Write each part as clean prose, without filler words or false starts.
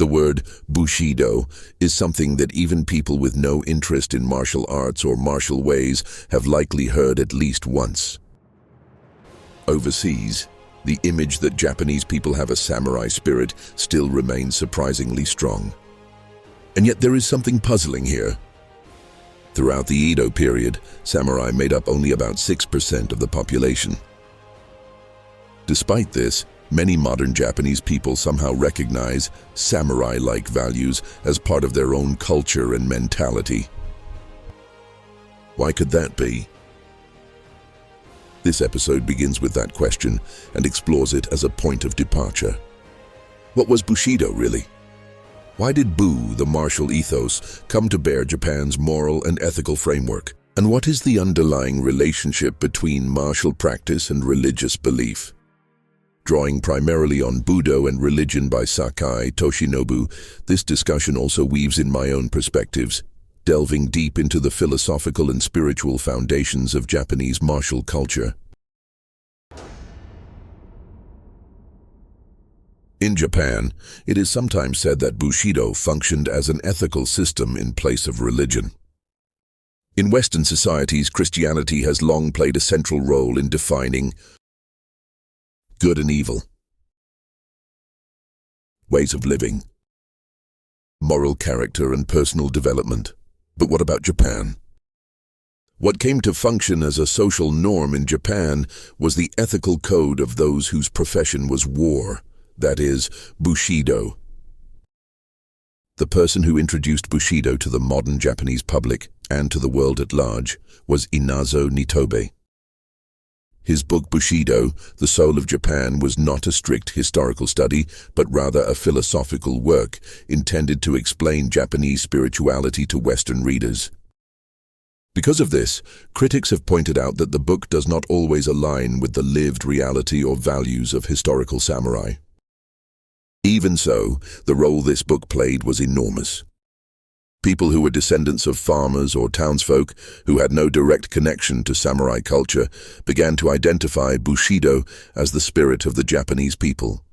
The word Bushido is something that even people with no interest in martial arts or martial ways have likely heard at least once. Overseas, the image that Japanese people have a samurai spirit still remains surprisingly strong. And yet there is something puzzling here. Throughout the Edo period, samurai made up only about 6% of the population. Despite this, many modern Japanese people somehow recognize samurai-like values as part of their own culture and mentality. Why could that be? This episode begins with that question and explores it as a point of departure. What was Bushido really? Why did Bu, the martial ethos, come to bear Japan's moral and ethical framework? And what is the underlying relationship between martial practice and religious belief? Drawing primarily on Budo and religion by Sakai Toshinobu, this discussion also weaves in my own perspectives, delving deep into the philosophical and spiritual foundations of Japanese martial culture. In Japan, it is sometimes said that Bushido functioned as an ethical system in place of religion. In Western societies, Christianity has long played a central role in defining good and evil, ways of living, moral character and personal development. But what about Japan? What came to function as a social norm in Japan was the ethical code of those whose profession was war, that is, Bushido. The person who introduced Bushido to the modern Japanese public and to the world at large was Inazo Nitobe. His book Bushido, The Soul of Japan, was not a strict historical study, but rather a philosophical work intended to explain Japanese spirituality to Western readers. Because of this, critics have pointed out that the book does not always align with the lived reality or values of historical samurai. Even so, the role this book played was enormous. People who were descendants of farmers or townsfolk who had no direct connection to samurai culture began to identify Bushido as the spirit of the Japanese people.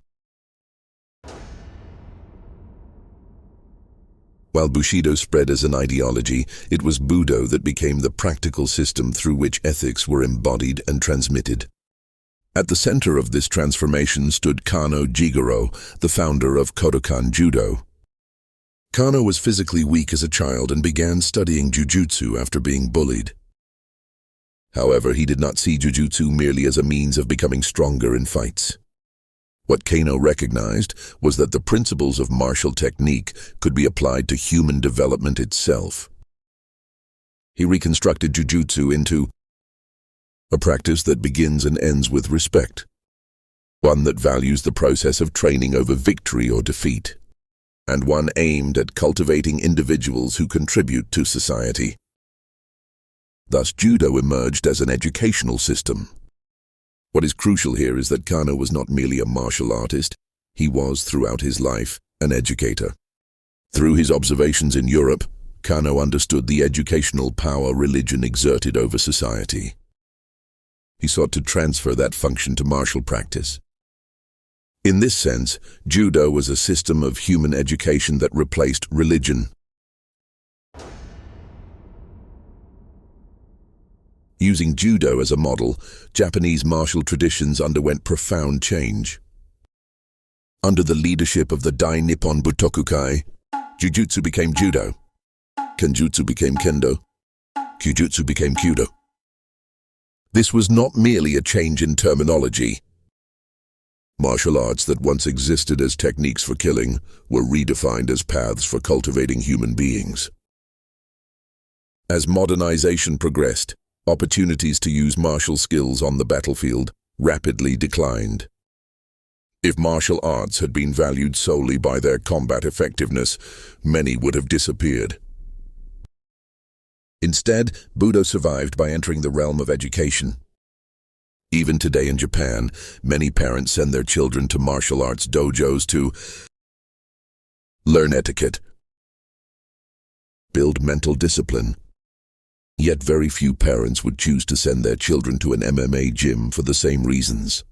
While Bushido spread as an ideology, it was Budo that became the practical system through which ethics were embodied and transmitted. At the center of this transformation stood Kano Jigoro, the founder of Kodokan Judo. Kano was physically weak as a child and began studying jujutsu after being bullied. However, he did not see jujutsu merely as a means of becoming stronger in fights. What Kano recognized was that the principles of martial technique could be applied to human development itself. He reconstructed jujutsu into a practice that begins and ends with respect, one that values the process of training over victory or defeat, and one aimed at cultivating individuals who contribute to society. Thus, Judo emerged as an educational system. What is crucial here is that Kano was not merely a martial artist, he was, throughout his life, an educator. Through his observations in Europe, Kano understood the educational power religion exerted over society. He sought to transfer that function to martial practice. In this sense, Judo was a system of human education that replaced religion. Using Judo as a model, Japanese martial traditions underwent profound change. Under the leadership of the Dai Nippon Butokukai, Jujutsu became Judo, Kenjutsu became Kendo, Kyujutsu became Kyudo. This was not merely a change in terminology. Martial arts that once existed as techniques for killing were redefined as paths for cultivating human beings. As modernization progressed, opportunities to use martial skills on the battlefield rapidly declined. If martial arts had been valued solely by their combat effectiveness, many would have disappeared. Instead, Budo survived by entering the realm of education. Even today in Japan, many parents send their children to martial arts dojos to learn etiquette, build mental discipline. Yet very few parents would choose to send their children to an MMA gym for the same reasons.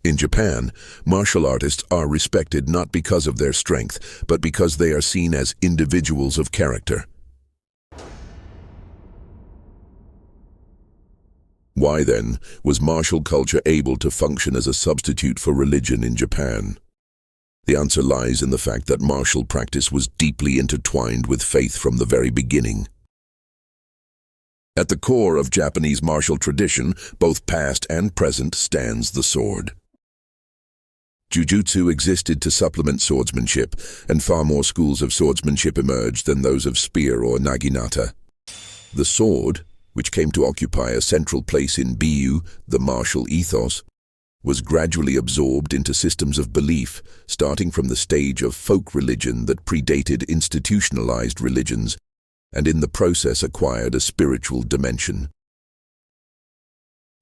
In Japan, martial artists are respected not because of their strength, but because they are seen as individuals of character. Why, then, was martial culture able to function as a substitute for religion in Japan? The answer lies in the fact that martial practice was deeply intertwined with faith from the very beginning. At the core of Japanese martial tradition, both past and present, stands the sword. Jujutsu existed to supplement swordsmanship, and far more schools of swordsmanship emerged than those of spear or naginata. The sword, which came to occupy a central place in Myoo, the martial ethos, was gradually absorbed into systems of belief, starting from the stage of folk religion that predated institutionalized religions, and in the process acquired a spiritual dimension.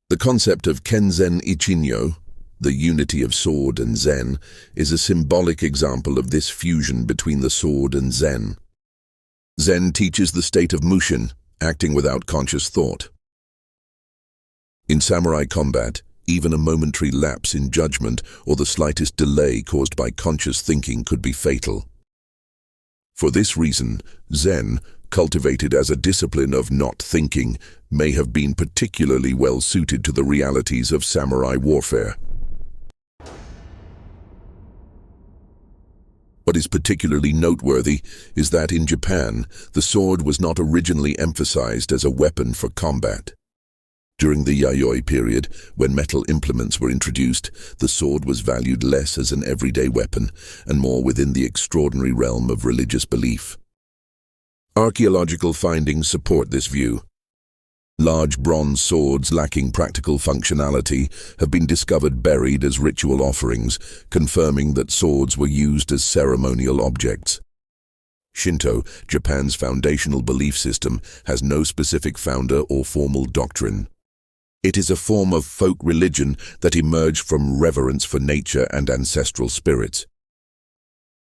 The concept of Kenzen Ichinyo, the unity of sword and Zen, is a symbolic example of this fusion between the sword and Zen. Zen teaches the state of Mushin, acting without conscious thought. In samurai combat, even a momentary lapse in judgment or the slightest delay caused by conscious thinking could be fatal. For this reason, Zen, cultivated as a discipline of not thinking, may have been particularly well suited to the realities of samurai warfare. What is particularly noteworthy is that in Japan, the sword was not originally emphasized as a weapon for combat. During the Yayoi period, when metal implements were introduced, the sword was valued less as an everyday weapon and more within the extraordinary realm of religious belief. Archaeological findings support this view. Large bronze swords lacking practical functionality have been discovered buried as ritual offerings, confirming that swords were used as ceremonial objects. Shinto, Japan's foundational belief system, has no specific founder or formal doctrine. It is a form of folk religion that emerged from reverence for nature and ancestral spirits.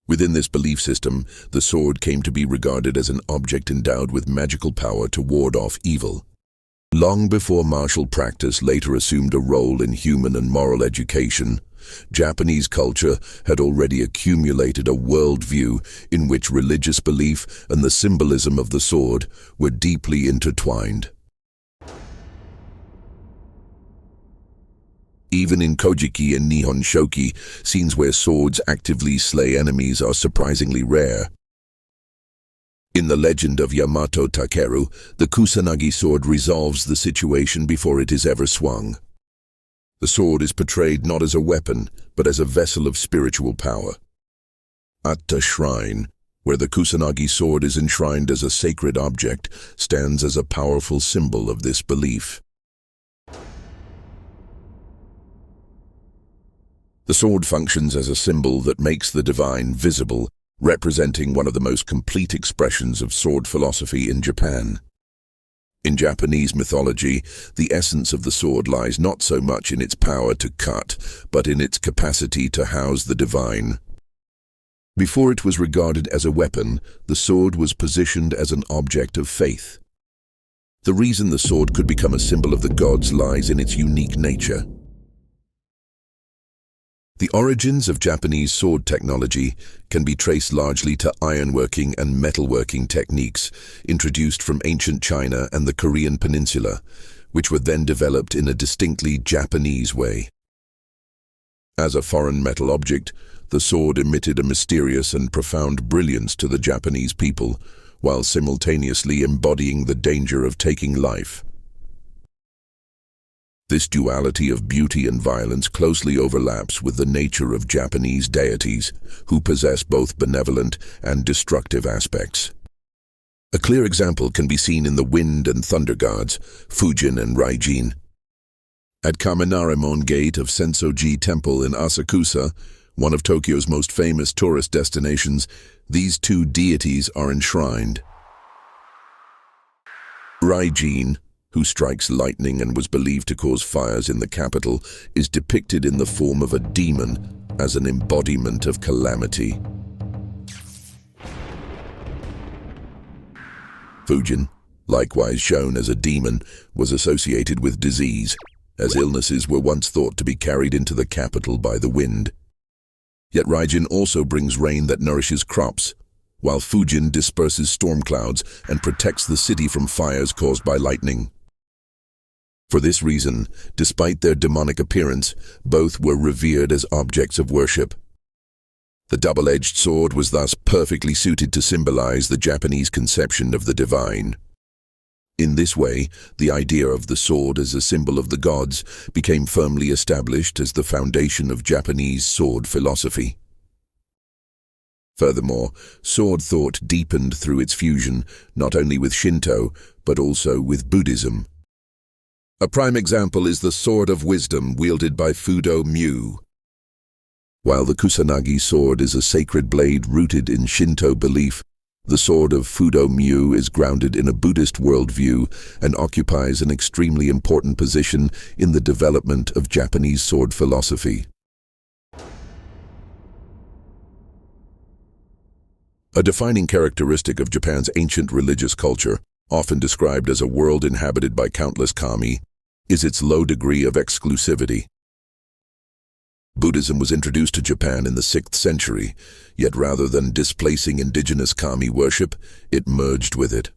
Within this belief system, the sword came to be regarded as an object endowed with magical power to ward off evil. Long before martial practice later assumed a role in human and moral education, Japanese culture had already accumulated a worldview in which religious belief and the symbolism of the sword were deeply intertwined. Even in Kojiki and Nihon Shoki, scenes where swords actively slay enemies are surprisingly rare. In the legend of Yamato Takeru, the Kusanagi sword resolves the situation before it is ever swung. The sword is portrayed not as a weapon, but as a vessel of spiritual power. Atta Shrine, where the Kusanagi sword is enshrined as a sacred object, stands as a powerful symbol of this belief. The sword functions as a symbol that makes the divine visible, representing one of the most complete expressions of sword philosophy in Japan. In Japanese mythology, the essence of the sword lies not so much in its power to cut, but in its capacity to house the divine. Before it was regarded as a weapon, the sword was positioned as an object of faith. The reason the sword could become a symbol of the gods lies in its unique nature. The origins of Japanese sword technology can be traced largely to ironworking and metalworking techniques introduced from ancient China and the Korean peninsula, which were then developed in a distinctly Japanese way. As a foreign metal object, the sword emitted a mysterious and profound brilliance to the Japanese people, while simultaneously embodying the danger of taking life. This duality of beauty and violence closely overlaps with the nature of Japanese deities, who possess both benevolent and destructive aspects. A clear example can be seen in the wind and thunder gods, Fujin and Raijin. At Kaminarimon Gate of Sensoji Temple in Asakusa, one of Tokyo's most famous tourist destinations, these two deities are enshrined. Raijin, who strikes lightning and was believed to cause fires in the capital, is depicted in the form of a demon as an embodiment of calamity. Fujin, likewise shown as a demon, was associated with disease, as illnesses were once thought to be carried into the capital by the wind. Yet Raijin also brings rain that nourishes crops, while Fujin disperses storm clouds and protects the city from fires caused by lightning. For this reason, despite their demonic appearance, both were revered as objects of worship. The double-edged sword was thus perfectly suited to symbolize the Japanese conception of the divine. In this way, the idea of the sword as a symbol of the gods became firmly established as the foundation of Japanese sword philosophy. Furthermore, sword thought deepened through its fusion not only with Shinto, but also with Buddhism. A prime example is the Sword of Wisdom wielded by Fudo Myoo. While the Kusanagi sword is a sacred blade rooted in Shinto belief, the sword of Fudo Myoo is grounded in a Buddhist worldview and occupies an extremely important position in the development of Japanese sword philosophy. A defining characteristic of Japan's ancient religious culture, often described as a world inhabited by countless kami, is its low degree of exclusivity. Buddhism was introduced to Japan in the 6th century, yet rather than displacing indigenous kami worship, it merged with it.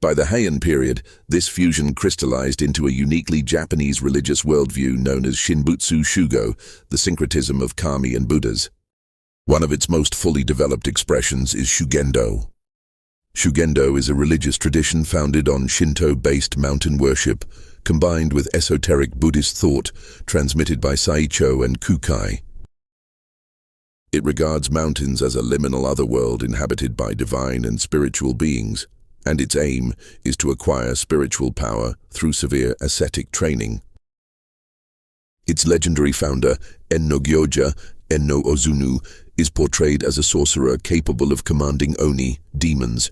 By the Heian period, this fusion crystallized into a uniquely Japanese religious worldview known as Shinbutsu Shugo, the syncretism of kami and Buddhas. One of its most fully developed expressions is Shugendo. Shugendo is a religious tradition founded on Shinto-based mountain worship, combined with esoteric Buddhist thought transmitted by Saicho and Kukai. It regards mountains as a liminal otherworld inhabited by divine and spiritual beings, and its aim is to acquire spiritual power through severe ascetic training. Its legendary founder, Enno-gyoja, Enno-ozunu, is portrayed as a sorcerer capable of commanding oni, demons.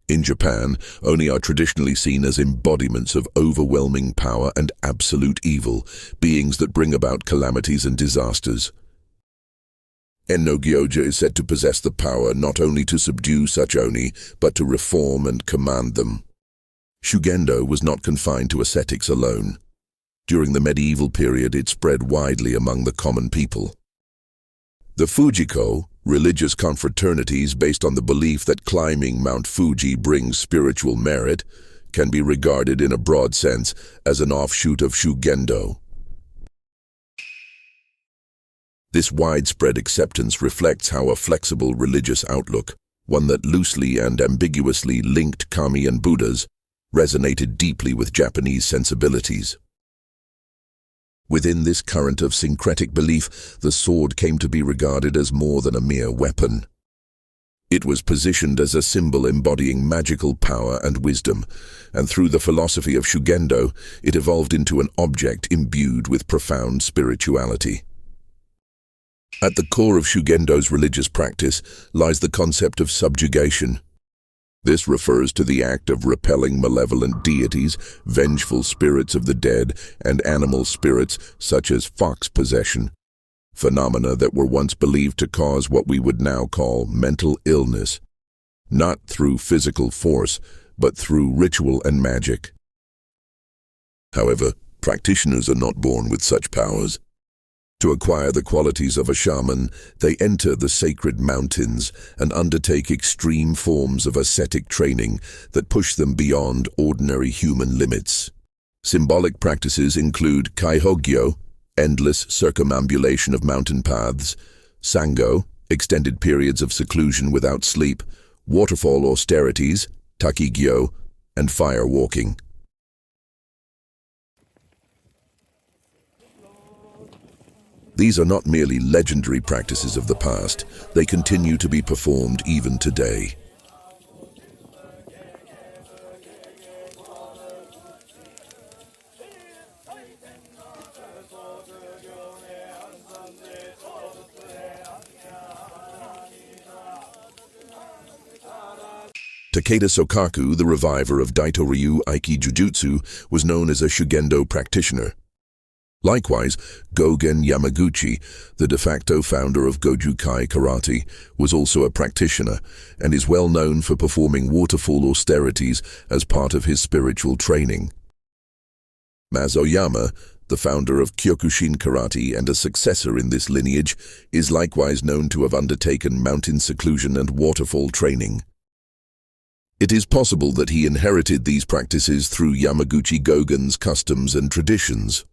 In Japan, oni are traditionally seen as embodiments of overwhelming power and absolute evil, beings that bring about calamities and disasters. Enno-gyoja is said to possess the power not only to subdue such oni, but to reform and command them. Shugendo was not confined to ascetics alone. During the medieval period, it spread widely among the common people. The Fujiko, religious confraternities based on the belief that climbing Mount Fuji brings spiritual merit, can be regarded in a broad sense as an offshoot of Shugendo. This widespread acceptance reflects how a flexible religious outlook, one that loosely and ambiguously linked kami and Buddhas, resonated deeply with Japanese sensibilities. Within this current of syncretic belief, the sword came to be regarded as more than a mere weapon. It was positioned as a symbol embodying magical power and wisdom, and through the philosophy of Shugendo, it evolved into an object imbued with profound spirituality. At the core of Shugendo's religious practice lies the concept of subjugation. This refers to the act of repelling malevolent deities, vengeful spirits of the dead, and animal spirits such as fox possession, phenomena that were once believed to cause what we would now call mental illness, not through physical force, but through ritual and magic. However, practitioners are not born with such powers. To acquire the qualities of a shaman, they enter the sacred mountains and undertake extreme forms of ascetic training that push them beyond ordinary human limits. Symbolic practices include kaihogyo, endless circumambulation of mountain paths, sango, extended periods of seclusion without sleep, waterfall austerities, takigyo, and fire walking. These are not merely legendary practices of the past, they continue to be performed even today. Takeda Sokaku, the reviver of Daito-ryu Aiki Jujutsu, was known as a Shugendo practitioner. Likewise, Gogen Yamaguchi, the de facto founder of Goju-kai karate, was also a practitioner and is well known for performing waterfall austerities as part of his spiritual training. Oyama, the founder of Kyokushin karate and a successor in this lineage, is likewise known to have undertaken mountain seclusion and waterfall training. It is possible that he inherited these practices through Yamaguchi Gogen's customs and traditions.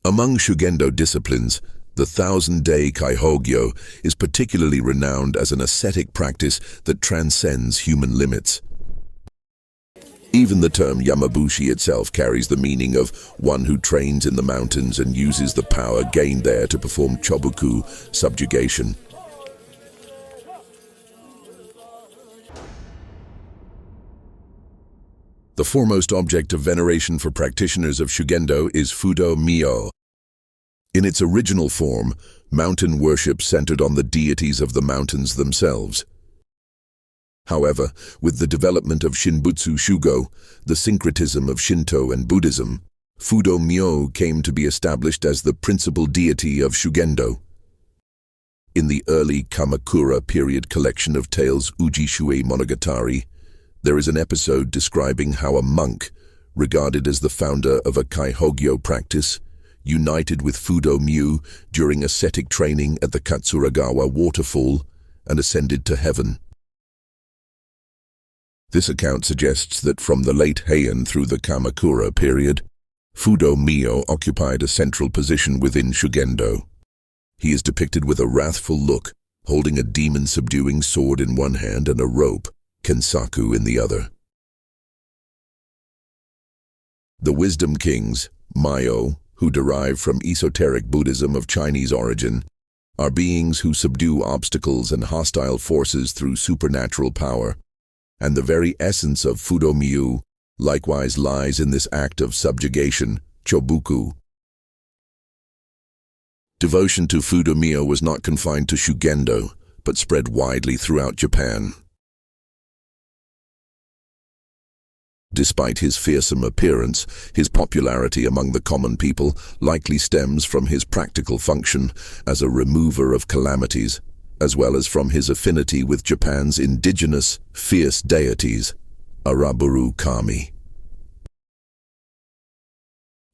Among Shugendo disciplines, the 1000-day Kaihogyo is particularly renowned as an ascetic practice that transcends human limits. Even the term Yamabushi itself carries the meaning of one who trains in the mountains and uses the power gained there to perform chobuku, subjugation. The foremost object of veneration for practitioners of Shugendo is Fudo Myoo. In its original form, mountain worship centered on the deities of the mountains themselves. However, with the development of Shinbutsu Shugo, the syncretism of Shinto and Buddhism, Fudo Myoo came to be established as the principal deity of Shugendo. In the early Kamakura period collection of tales Ujishuei Monogatari, there is an episode describing how a monk, regarded as the founder of a Kaihogyo practice, united with Fudo Myoo during ascetic training at the Katsuragawa waterfall and ascended to heaven. This account suggests that from the late Heian through the Kamakura period, Fudo Myoo occupied a central position within Shugendo. He is depicted with a wrathful look, holding a demon-subduing sword in one hand and a rope, kensaku, in the other. The wisdom kings, Myoo, who derive from esoteric Buddhism of Chinese origin, are beings who subdue obstacles and hostile forces through supernatural power, and the very essence of Fudo Myoo likewise lies in this act of subjugation, chobuku. Devotion to Fudo Myoo was not confined to Shugendo, but spread widely throughout Japan. Despite his fearsome appearance, his popularity among the common people likely stems from his practical function as a remover of calamities, as well as from his affinity with Japan's indigenous, fierce deities, Araburu Kami.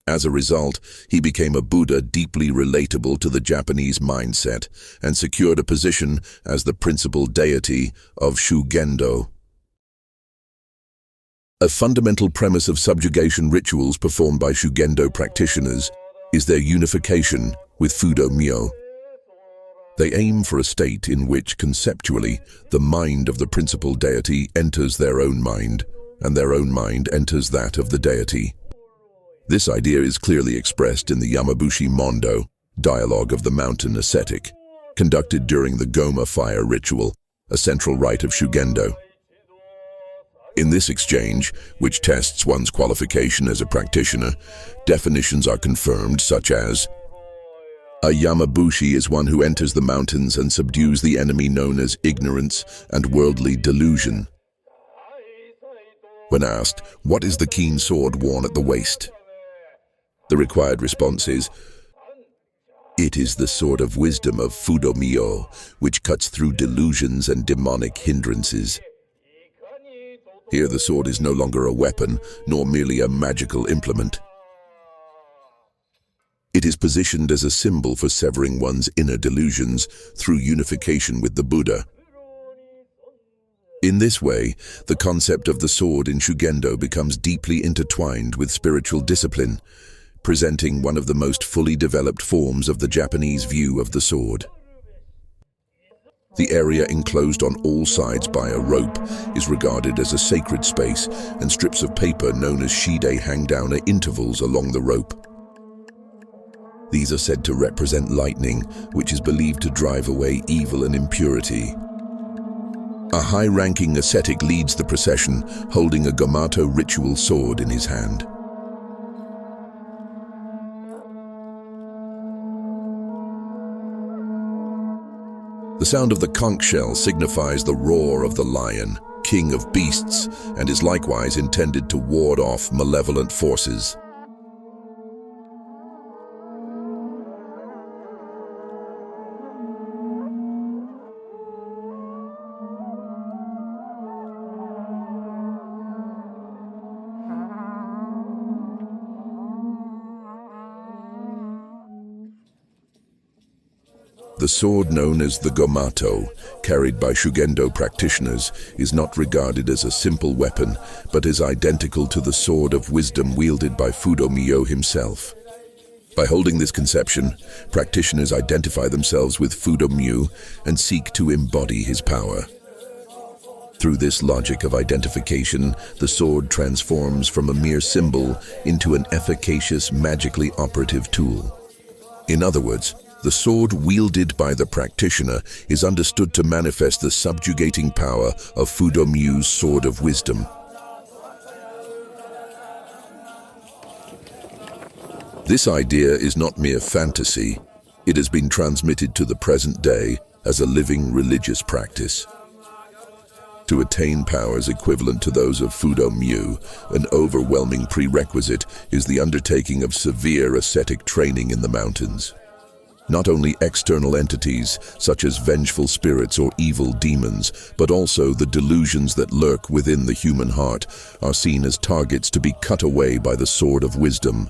As a result, he became a Buddha deeply relatable to the Japanese mindset and secured a position as the principal deity of Shugendo. A fundamental premise of subjugation rituals performed by Shugendo practitioners is their unification with Fudo Myoo. They aim for a state in which, conceptually, the mind of the principal deity enters their own mind, and their own mind enters that of the deity. This idea is clearly expressed in the Yamabushi Mondo, dialogue of the mountain ascetic, conducted during the Goma fire ritual, a central rite of Shugendo. In this exchange, which tests one's qualification as a practitioner, definitions are confirmed such as: a Yamabushi is one who enters the mountains and subdues the enemy known as ignorance and worldly delusion. When asked, what is the keen sword worn at the waist? The required response is, it is the sword of wisdom of Fudo Myoo, which cuts through delusions and demonic hindrances. Here the sword is no longer a weapon, nor merely a magical implement. It is positioned as a symbol for severing one's inner delusions through unification with the Buddha. In this way, the concept of the sword in Shugendo becomes deeply intertwined with spiritual discipline, presenting one of the most fully developed forms of the Japanese view of the sword. The area enclosed on all sides by a rope is regarded as a sacred space, and strips of paper known as shide hang down at intervals along the rope. These are said to represent lightning, which is believed to drive away evil and impurity. A high-ranking ascetic leads the procession, holding a Gomato ritual sword in his hand. The sound of the conch shell signifies the roar of the lion, king of beasts, and is likewise intended to ward off malevolent forces. The sword known as the gomato, carried by Shugendo practitioners, is not regarded as a simple weapon, but is identical to the sword of wisdom wielded by Fudo Myoo himself. By holding this conception, practitioners identify themselves with Fudo Myoo and seek to embody his power. Through this logic of identification, the sword transforms from a mere symbol into an efficacious, magically operative tool. In other words, the sword wielded by the practitioner is understood to manifest the subjugating power of Fudo Myoo's sword of wisdom. This idea is not mere fantasy. It has been transmitted to the present day as a living religious practice. To attain powers equivalent to those of Fudo Myoo, an overwhelming prerequisite is the undertaking of severe ascetic training in the mountains. Not only external entities, such as vengeful spirits or evil demons, but also the delusions that lurk within the human heart, are seen as targets to be cut away by the sword of wisdom.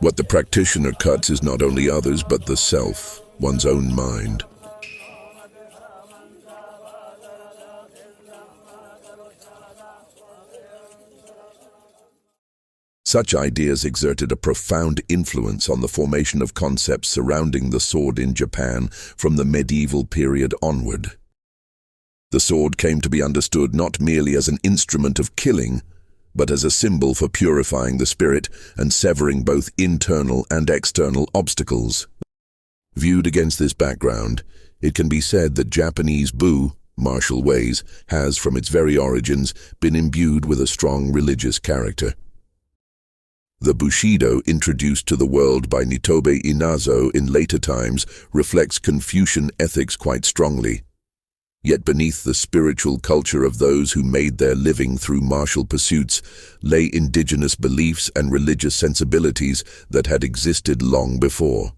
What the practitioner cuts is not only others, but the self, one's own mind. Such ideas exerted a profound influence on the formation of concepts surrounding the sword in Japan from the medieval period onward. The sword came to be understood not merely as an instrument of killing, but as a symbol for purifying the spirit and severing both internal and external obstacles. Viewed against this background, it can be said that Japanese Bu, martial ways, has from its very origins been imbued with a strong religious character. The Bushido, introduced to the world by Nitobe Inazo in later times, reflects Confucian ethics quite strongly. Yet beneath the spiritual culture of those who made their living through martial pursuits lay indigenous beliefs and religious sensibilities that had existed long before.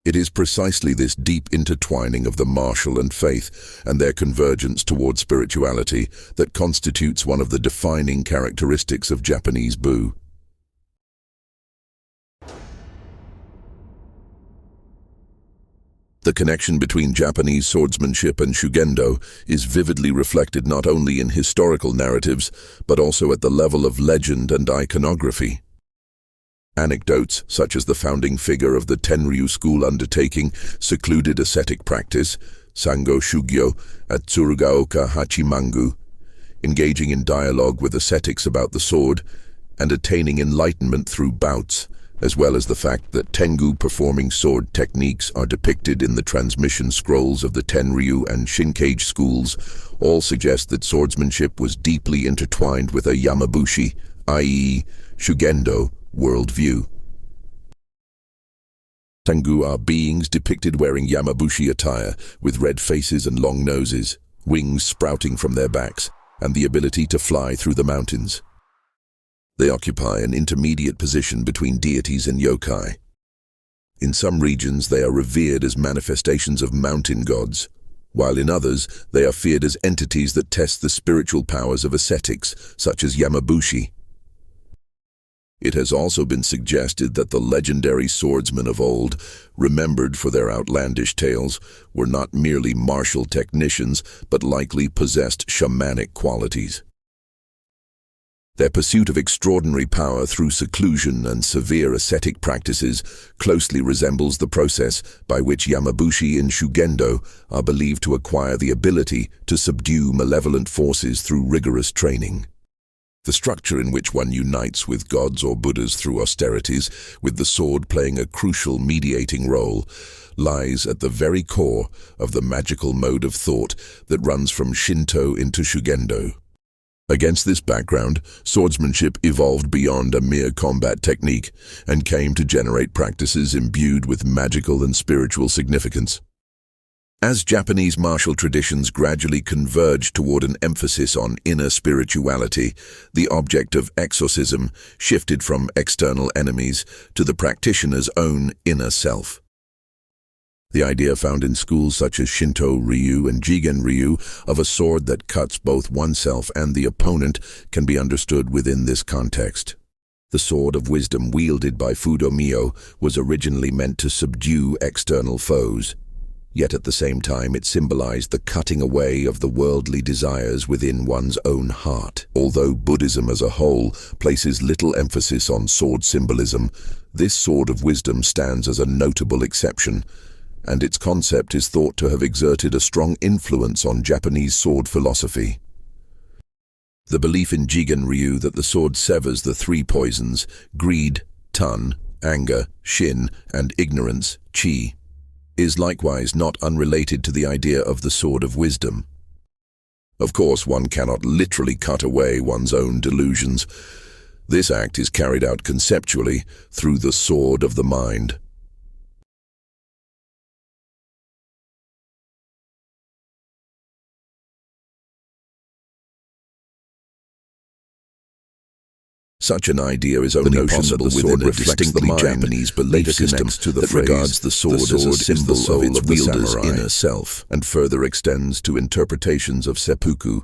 It is precisely this deep intertwining of the martial and faith and their convergence toward spirituality that constitutes one of the defining characteristics of Japanese Bu. The connection between Japanese swordsmanship and Shugendo is vividly reflected not only in historical narratives, but also at the level of legend and iconography. Anecdotes, such as the founding figure of the Tenryu school undertaking secluded ascetic practice, Sango Shugyo at Tsurugaoka Hachimangu, engaging in dialogue with ascetics about the sword, and attaining enlightenment through bouts, as well as the fact that Tengu performing sword techniques are depicted in the transmission scrolls of the Tenryu and Shinkage schools, all suggest that swordsmanship was deeply intertwined with a Yamaguchi, i.e., Shugendo, worldview. Tengu are beings depicted wearing Yamabushi attire, with red faces and long noses, wings sprouting from their backs, and the ability to fly through the mountains. They occupy an intermediate position between deities and yokai. In some regions, they are revered as manifestations of mountain gods, while in others, they are feared as entities that test the spiritual powers of ascetics, such as Yamabushi. It has also been suggested that the legendary swordsmen of old, remembered for their outlandish tales, were not merely martial technicians, but likely possessed shamanic qualities. Their pursuit of extraordinary power through seclusion and severe ascetic practices closely resembles the process by which Yamabushi in Shugendo are believed to acquire the ability to subdue malevolent forces through rigorous training. The structure in which one unites with gods or Buddhas through austerities, with the sword playing a crucial mediating role, lies at the very core of the magical mode of thought that runs from Shinto into Shugendo. Against this background, swordsmanship evolved beyond a mere combat technique and came to generate practices imbued with magical and spiritual significance. As Japanese martial traditions gradually converged toward an emphasis on inner spirituality, the object of exorcism shifted from external enemies to the practitioner's own inner self. The idea found in schools such as Shinto Ryu and Jigen Ryu of a sword that cuts both oneself and the opponent can be understood within this context. The sword of wisdom wielded by Fudo Myoo was originally meant to subdue external foes, yet at the same time it symbolized the cutting away of the worldly desires within one's own heart. Although Buddhism as a whole places little emphasis on sword symbolism, this sword of wisdom stands as a notable exception, and its concept is thought to have exerted a strong influence on Japanese sword philosophy. The belief in Jigoro that the sword severs the three poisons, greed, tun, anger, shin, and ignorance, chi, is likewise not unrelated to the idea of the sword of wisdom. Of course, one cannot literally cut away one's own delusions. This act is carried out conceptually through the sword of the mind. Such an idea is only possible within a distinctly Japanese belief system that regards the sword as a symbol of its wielder's inner self and further extends to interpretations of seppuku.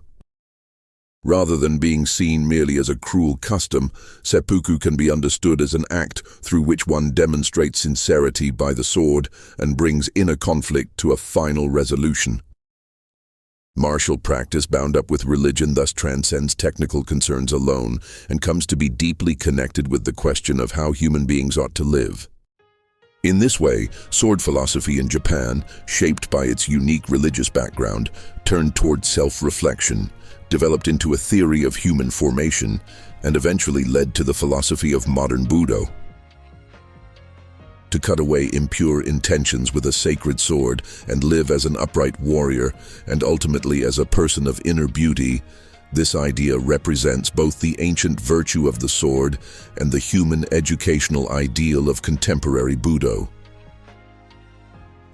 Rather than being seen merely as a cruel custom, seppuku can be understood as an act through which one demonstrates sincerity by the sword and brings inner conflict to a final resolution. Martial practice bound up with religion thus transcends technical concerns alone and comes to be deeply connected with the question of how human beings ought to live. In this way, sword philosophy in Japan, shaped by its unique religious background, turned toward self-reflection, developed into a theory of human formation, and eventually led to the philosophy of modern Budo. To cut away impure intentions with a sacred sword and live as an upright warrior and ultimately as a person of inner beauty, this idea represents both the ancient virtue of the sword and the human educational ideal of contemporary Budo.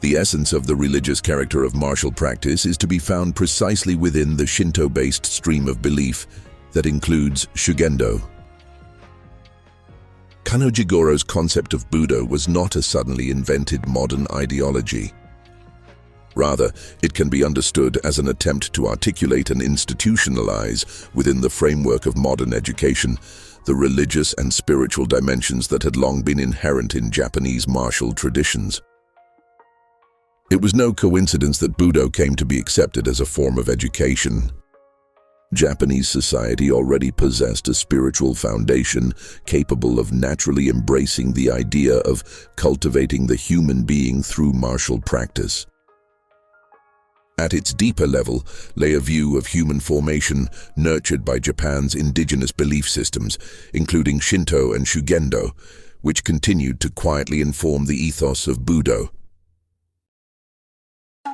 The essence of the religious character of martial practice is to be found precisely within the Shinto-based stream of belief that includes Shugendo. Kano Jigoro's concept of Budo was not a suddenly invented modern ideology. Rather, it can be understood as an attempt to articulate and institutionalize, within the framework of modern education, the religious and spiritual dimensions that had long been inherent in Japanese martial traditions. It was no coincidence that Budo came to be accepted as a form of education. Japanese society already possessed a spiritual foundation capable of naturally embracing the idea of cultivating the human being through martial practice. At its deeper level lay a view of human formation nurtured by Japan's indigenous belief systems, including Shinto and Shugendo, which continued to quietly inform the ethos of Budo.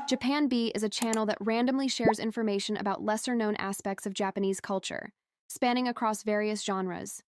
Japan B is a channel that randomly shares information about lesser-known aspects of Japanese culture, spanning across various genres.